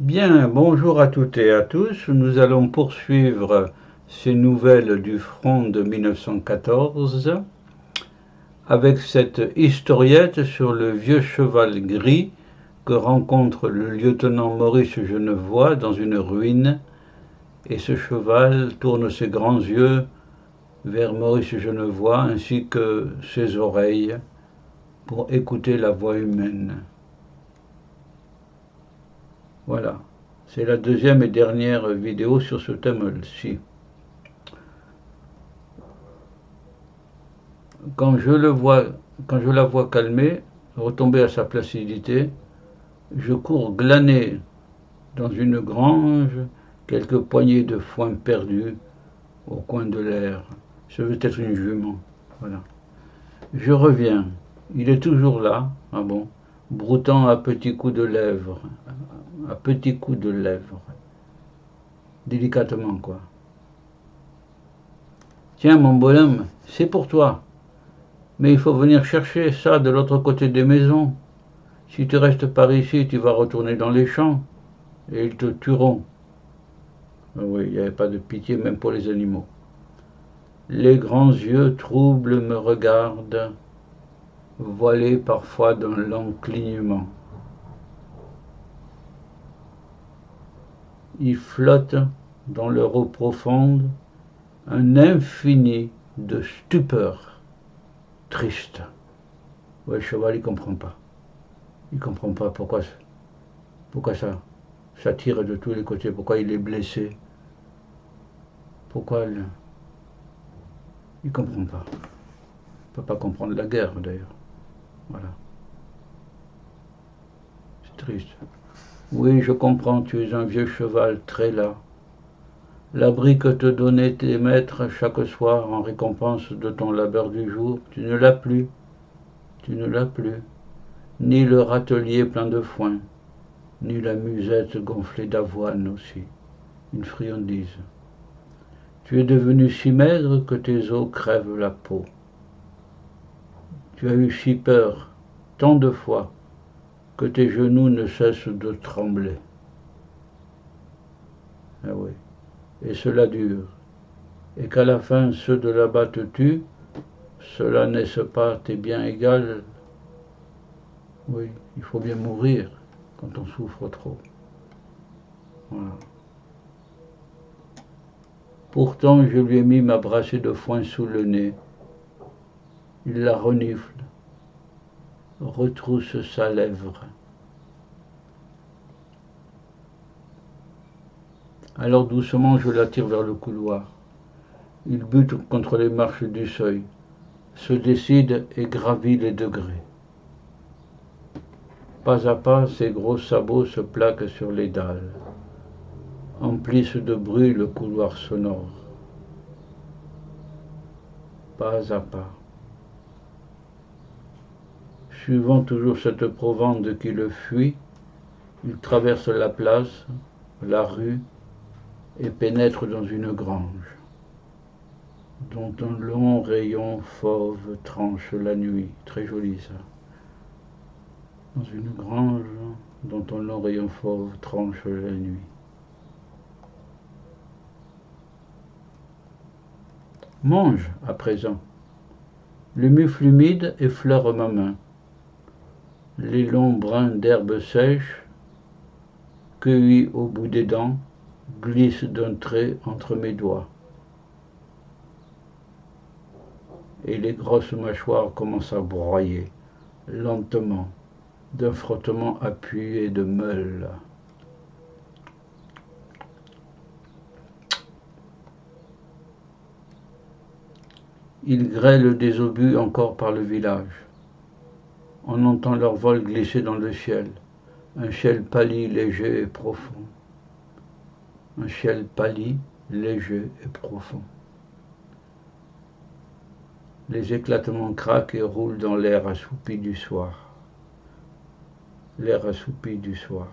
Bien, bonjour à toutes et à tous. Nous allons poursuivre ces nouvelles du front de 1914 avec cette historiette sur le vieux cheval gris que rencontre le lieutenant Maurice Genevoix dans une ruine, et ce cheval tourne ses grands yeux vers Maurice Genevoix ainsi que ses oreilles pour écouter la voix humaine. Voilà, c'est la deuxième et dernière vidéo sur ce thème-ci. Quand je le vois, quand je la vois calmer, retomber à sa placidité, je cours glaner dans une grange quelques poignées de foin perdues au coin de l'air. Ce veut être une jument. Voilà. Je reviens. Il est toujours là. Ah bon. Broutant à petits coups de lèvres. À petits coups de lèvres. Délicatement, quoi. Tiens, mon bonhomme, c'est pour toi. Mais il faut venir chercher ça de l'autre côté des maisons. Si tu restes par ici, tu vas retourner dans les champs et ils te tueront. Ah oui, il n'y avait pas de pitié même pour les animaux. Les grands yeux troubles me regardent, voilés parfois d'un lent clignement. Ils flottent dans leur eau profonde un infini de stupeur triste. Ouais, le cheval, il comprend pas. Il comprend pas pourquoi ça tire de tous les côtés, pourquoi il est blessé, pourquoi il comprend pas. Il ne peut pas comprendre la guerre d'ailleurs. Voilà, c'est triste. Oui, je comprends, tu es un vieux cheval très las. L'abri que te donnaient tes maîtres chaque soir en récompense de ton labeur du jour, tu ne l'as plus, tu ne l'as plus. Ni le râtelier plein de foin, ni la musette gonflée d'avoine aussi, une friandise. Tu es devenu si maigre que tes os crèvent la peau. Tu as eu si peur, tant de fois, que tes genoux ne cessent de trembler. Ah oui, et cela dure. Et qu'à la fin ceux de là-bas te tuent, cela n'est-ce pas tes biens égal? Oui, il faut bien mourir quand on souffre trop. Voilà. Pourtant, je lui ai mis ma brassée de foin sous le nez. Il la renifle, retrousse sa lèvre. Alors doucement, je l'attire vers le couloir. Il bute contre les marches du seuil, se décide et gravit les degrés. Pas à pas, ses gros sabots se plaquent sur les dalles, emplissent de bruit le couloir sonore. Pas à pas. Suivant toujours cette provende qui le fuit, il traverse la place, la rue, et pénètre dans une grange, dont un long rayon fauve tranche la nuit. Très joli ça. Dans une grange dont un long rayon fauve tranche la nuit. Mange à présent. Le mufle humide effleure ma main. Les longs brins d'herbe sèche, cueillis au bout des dents, glissent d'un trait entre mes doigts. Et les grosses mâchoires commencent à broyer, lentement, d'un frottement appuyé de meule. Ils grêlent des obus encore par le village. On entend leur vol glisser dans le ciel, un ciel pâli, léger et profond. Un ciel pâli, léger et profond. Les éclatements craquent et roulent dans l'air assoupi du soir. L'air assoupi du soir.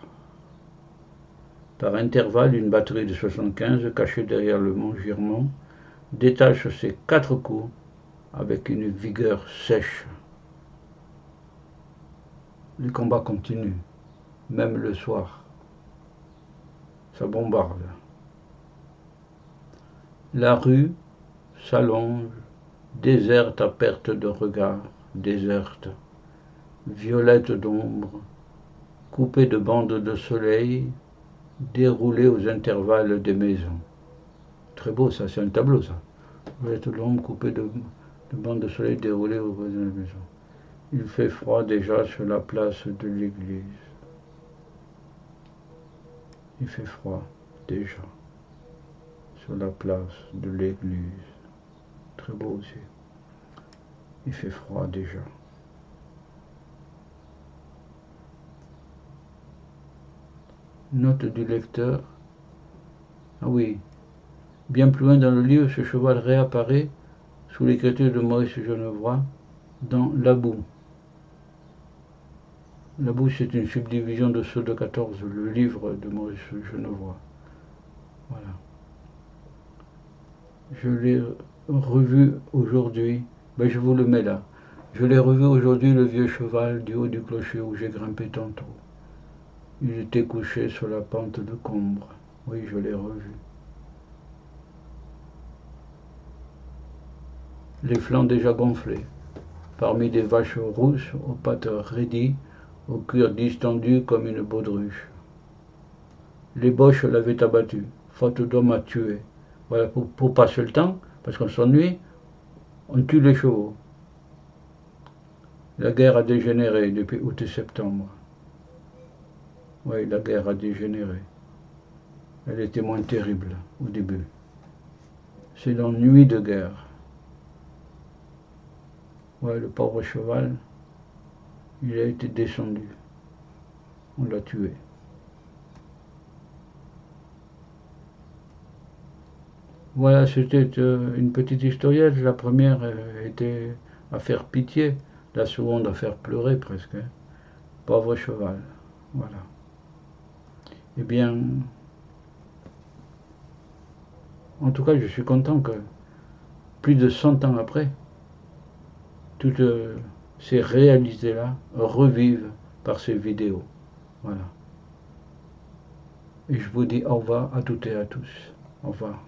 Par intervalle, une batterie de 75, cachée derrière le mont Girmont, détache ses 4 coups avec une vigueur sèche. Les combats continuent, même le soir. ça bombarde. La rue s'allonge, déserte à perte de regard, déserte, violette d'ombre, coupée de bandes de soleil, déroulée aux intervalles des maisons. Très beau ça, c'est un tableau ça. Violette d'ombre, coupée de bandes de soleil déroulées aux intervalles des maisons. Il fait froid déjà sur la place de l'église. Il fait froid déjà sur la place de l'église. Très beau aussi. Il fait froid déjà. Note du lecteur. Ah oui. Bien plus loin dans le livre, ce cheval réapparaît sous l'écriture de Maurice Genevoix dans La Boue. La Boue, c'est une subdivision de ceux de 14, le livre de Maurice Genevoix. Voilà. Je l'ai revu aujourd'hui, ben je vous le mets là. Je l'ai revu aujourd'hui, le vieux cheval du haut du clocher où j'ai grimpé tantôt. Il était couché sur la pente de Combre. Oui, je l'ai revu. Les flancs déjà gonflés, parmi des vaches rousses aux pattes raidies, au cuir distendu comme une baudruche. Les boches l'avaient abattu, faute d'homme à tuer. Voilà, pour passer le temps, parce qu'on s'ennuie, on tue les chevaux. La guerre a dégénéré depuis août et septembre. Oui, la guerre a dégénéré. Elle était moins terrible au début. C'est l'ennui de guerre. Ouais, le pauvre cheval, il a été descendu. On l'a tué. Voilà, c'était une petite historiette. La première était à faire pitié, la seconde à faire pleurer presque. Hein. Pauvre cheval. Voilà. Eh bien, en tout cas, je suis content que plus de 100 ans après, toutes ces réalités-là revivent par ces vidéos. Voilà. Et je vous dis au revoir à toutes et à tous. Au revoir.